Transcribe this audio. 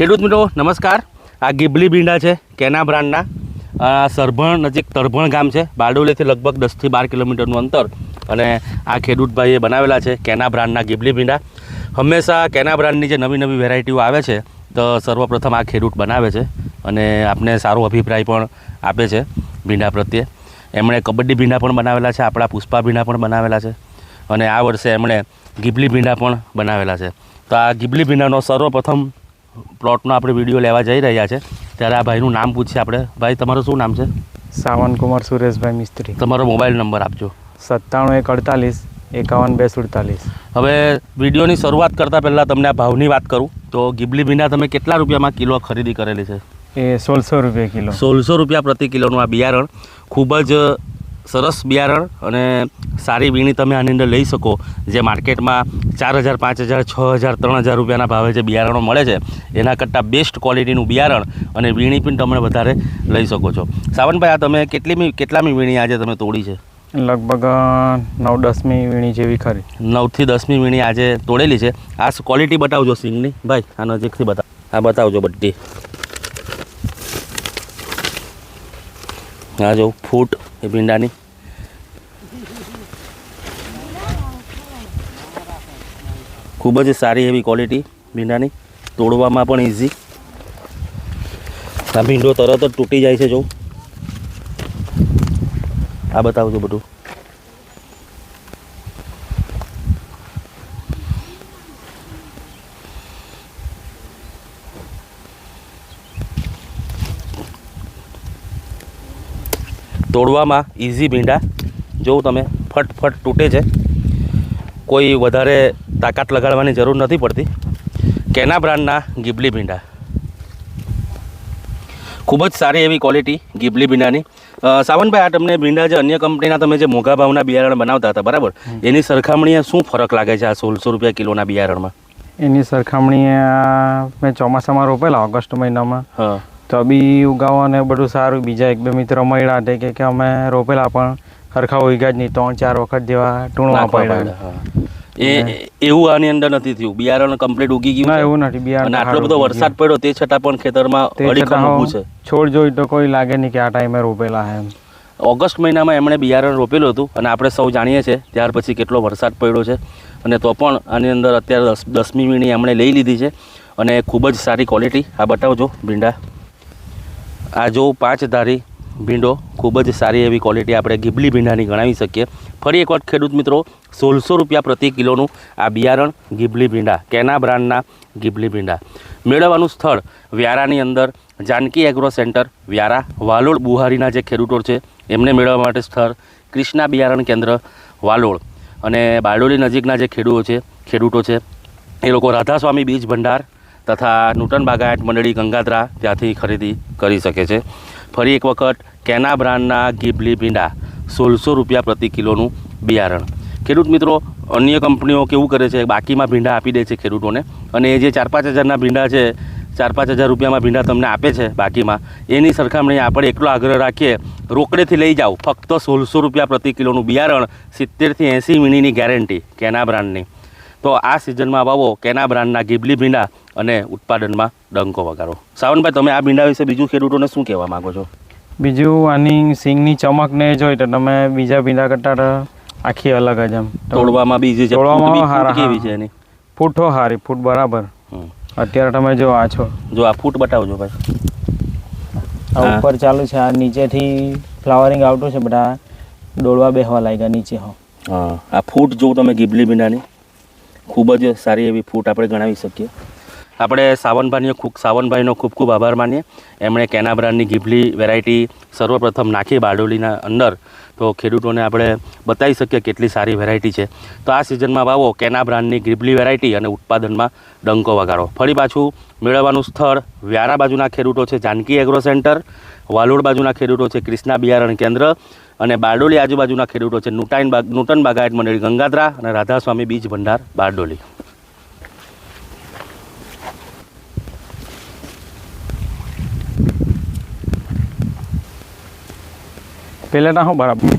ખેડૂત મિત્રો નમસ્કાર। આ ગીબલી ભીંડા છે કેના બ્રાન્ડના। સરભણ નજીક તરભણ ગામ છે, બારડોલીથી લગભગ 10 થી 12 કિલોમીટરનું અંતર। અને આ ખેડૂતભાઈએ બનાવેલા છે કેના બ્રાન્ડના ગીબલી ભીંડા। હંમેશા કેના બ્રાન્ડની જે નવી નવી વેરાયટીઓ આવે છે તો સર્વપ્રથમ આ ખેડૂત બનાવે છે અને આપને સારો અભિપ્રાય પણ આપે છે ભીંડા પ્રત્યે। એમણે કબડ્ડી ભીંડા પણ બનાવેલા છે, આપણા પુષ્પા ભીંડા પણ બનાવેલા છે અને આ વર્ષે એમણે ગીબલી ભીંડા પણ બનાવેલા છે। તો આ ગીબલી ભીંડાનો સર્વપ્રથમ પ્લોટનો આપણે વિડીયો લેવા જઈ રહ્યા છે ત્યારે આ ભાઈનું નામ પૂછીએ આપણે। ભાઈ તમારું શું નામ છે? સાવનકુમાર સુરેશભાઈ મિસ્ત્રી। તમારો મોબાઈલ નંબર આપજો। 97 148 51 247। હવે વિડીયોની શરૂઆત કરતાં પહેલાં તમને આ ભાવની વાત કરું તો ગીબલી ભીંડા તમે કેટલા રૂપિયામાં કિલો ખરીદી કરેલી છે? એ 1600 રૂપિયા કિલો। 1600 રૂપિયા પ્રતિ કિલોનું આ બિયારણ ખૂબ જ સરસ બિયારણ અને સારી વીણી તમે આની અંદર લઈ શકો। જે માર્કેટમાં 4000 5000 6000 3000 રૂપિયાના ભાવે જે બિયારણો મળે છે એના કરતાં બેસ્ટ ક્વોલિટીનું બિયારણ અને વીણી પણ તમે વધારે લઈ શકો છો। સાવનભાઈ, આ તમે કેટલામી વીણી આજે તમે તોડી છે? લગભગ 9-10મી વીણી જેવી ખરી। 9 થી 10મી વીણી આજે તોડેલી છે। આ ક્વોલિટી બતાવજો સિંગની ભાઈ, આ નજીકથી આ બતાવજો બધી। આ જો ફૂટ એ ભીંડાની ખૂબ જ સારી એવી ક્વોલિટી ભીંડાની, તોડવામાં પણ ઇઝી। આ ભીંડો તરત જ તૂટી જાય છે। જો આ બતાવજો બધું। તોડવામાં ઇઝી ભીંડા, જો તમે ફટ તૂટે છે, કોઈ વધારે તાકાત લગાડવાની જરૂર નથી પડતી। કેના બ્રાન્ડના ગીબલી ભીંડા ખૂબ જ સારી એવી ક્વોલિટી ગીબલી ભીંડાની। સાવનભાઈ, આ તમને ભીંડા જે અન્ય કંપનીના તમે જે મોંઘા ભાવના બિયારણ બનાવતા હતા બરાબર, એની સરખામણીએ શું ફરક લાગે છે આ 1600 રૂપિયા કિલોના બિયારણમાં? એની સરખામણીએ મેં ચોમાસામાં રોપેલા ઓગસ્ટ મહિનામાં, તો બી ઉગાવો ને બધું સારું। બીજા 1-2 મિત્ર મળ્યા હતા કે અમે રોપેલા પણ સરખા ઉગ્યા જ નહીં, 3-4 વખત જેવા ટૂણવા પડ્યા। એવું આની અંદર નથી થયું? બિયારણ કમ્પ્લીટ ઉગી ગયું? ના, એવું નથી। બિયારણ આટલો બધો વરસાદ પડ્યો તે છતાં પણ ખેતરમાં અડીખમ ઊભું છે। છોડ જોઈ તો કોઈ લાગે નહીં કે આ ટાઈમે રોપેલા છે એમ। ઓગસ્ટ મહિનામાં એમણે બિયારણ રોપેલું હતું અને આપણે સૌ જાણીએ છીએ ત્યાર પછી કેટલો વરસાદ પડ્યો છે અને તો પણ આની અંદર અત્યારે 10મી વીણી એમણે લઈ લીધી છે અને ખૂબ જ સારી ક્વોલિટી। આ બતાવજો ભીંડા, આ જો 5 ધારી ભીંડો, ખૂબ જ સારી એવી ક્વોલિટી આપણે ગીબલી ભીંડાની ગણાવી શકીએ। ફરી એક વખત ખેડૂત મિત્રો, 1600 રૂપિયા પ્રતિ કિલોનું આ બિયારણ ગીબલી ભીંડા, કેના બ્રાન્ડના ગીબલી ભીંડા। મેળવવાનું સ્થળ વ્યારાની અંદર જાનકી એગ્રો સેન્ટર વ્યારા, વાલોડ બુહારીના જે ખેડૂતો છે એમને મેળવવા માટે સ્થળ કૃષ્ણા બિયારણ કેન્દ્ર વાલોડ, અને બારડોલી નજીકના જે ખેડૂતો છે એ લોકો રાધાસ્વામી બીજ ભંડાર તથા નૂતન બાગાયત મંડળી ગંગાધરા ત્યાંથી ખરીદી કરી શકે છે। ફરી એક વખત કેના બ્રાન્ડના ગીબલી ભીંડા 1600 રૂપિયા પ્રતિ કિલોનું બિયારણ। ખેડૂત મિત્રો, અન્ય કંપનીઓ કેવું કરે છે, બાકીમાં ભીંડા આપી દે છે ખેડૂતોને અને એ જે 4-5 હજારના ભીંડા છે, 4-5 હજાર રૂપિયામાં ભીંડા તમને આપે છે બાકીમાં, એની સરખામણી આપણે એટલો આગ્રહ રાખીએ રોકડેથી લઈ જાઓ, ફક્ત 1600 રૂપિયા પ્રતિ કિલોનું બિયારણ, 70 થી 80 વીણીની ગેરંટી કેના બ્રાન્ડની। તો આ સિઝનમાં વાવો કેના બ્રાન્ડના ગીબલી ભીંડા અને ઉત્પાદનમાં ડંકો વગાડો। સાવનભાઈ, તમે આ ભીંડા વિશે બીજું ખેડૂતોને શું કહેવા માગો છો? બીજું આની સિંગની ચમક ને જોઈ તો તમે બીજા ભીંડા કરતાં આખી અલગ જ એમ। તોડવામાં બીજી છે, તોડવામાં કેવી છે એની? ફૂટો હારી, ફૂટ બરાબર। અત્યારે તમે જો આ છો, જો આ ફૂટ બતાવજો ભાઈ। આ ઉપર ચાલુ છે, આ નીચેથી ફ્લાવરિંગ આવતું છે, બધા ડોળવા બેહવા લાગ્યા નીચે। હા, આ ફૂટ જો તમે ગીબલી ભીંડાની ખૂબ જ સારી એવી ફૂટ આપણે ગણાવી શકીએ। આપણે સાવનભાઈનો ખૂબ આભાર માનીએ। એમણે કેના બ્રાન્ડની ગીબલી વેરાયટી સર્વપ્રથમ નાખી બારડોલીના અંદર, તો ખેડૂતોને આપણે બતાવી શકીએ કેટલી સારી વેરાયટી છે। તો આ સિઝનમાં વાવો કેના બ્રાન્ડની ગીબલી વેરાયટી અને ઉત્પાદનમાં ડંકો વગાડો। ફરી પાછું મેળવવાનું સ્થળ વ્યારા બાજુના ખેડૂતો છે જાનકી એગ્રો સેન્ટર, વાલોડ બાજુના ખેડૂતો છે કૃષ્ણા બિયારણ કેન્દ્ર, અને બારડોલી આજુબાજુના ખેડૂતો છે નૂતન બાગાયત મંડળી ગંગાધરા અને રાધાસ્વામી બીજ ભંડાર બારડોલી। પહેલાં ના હું બરાબર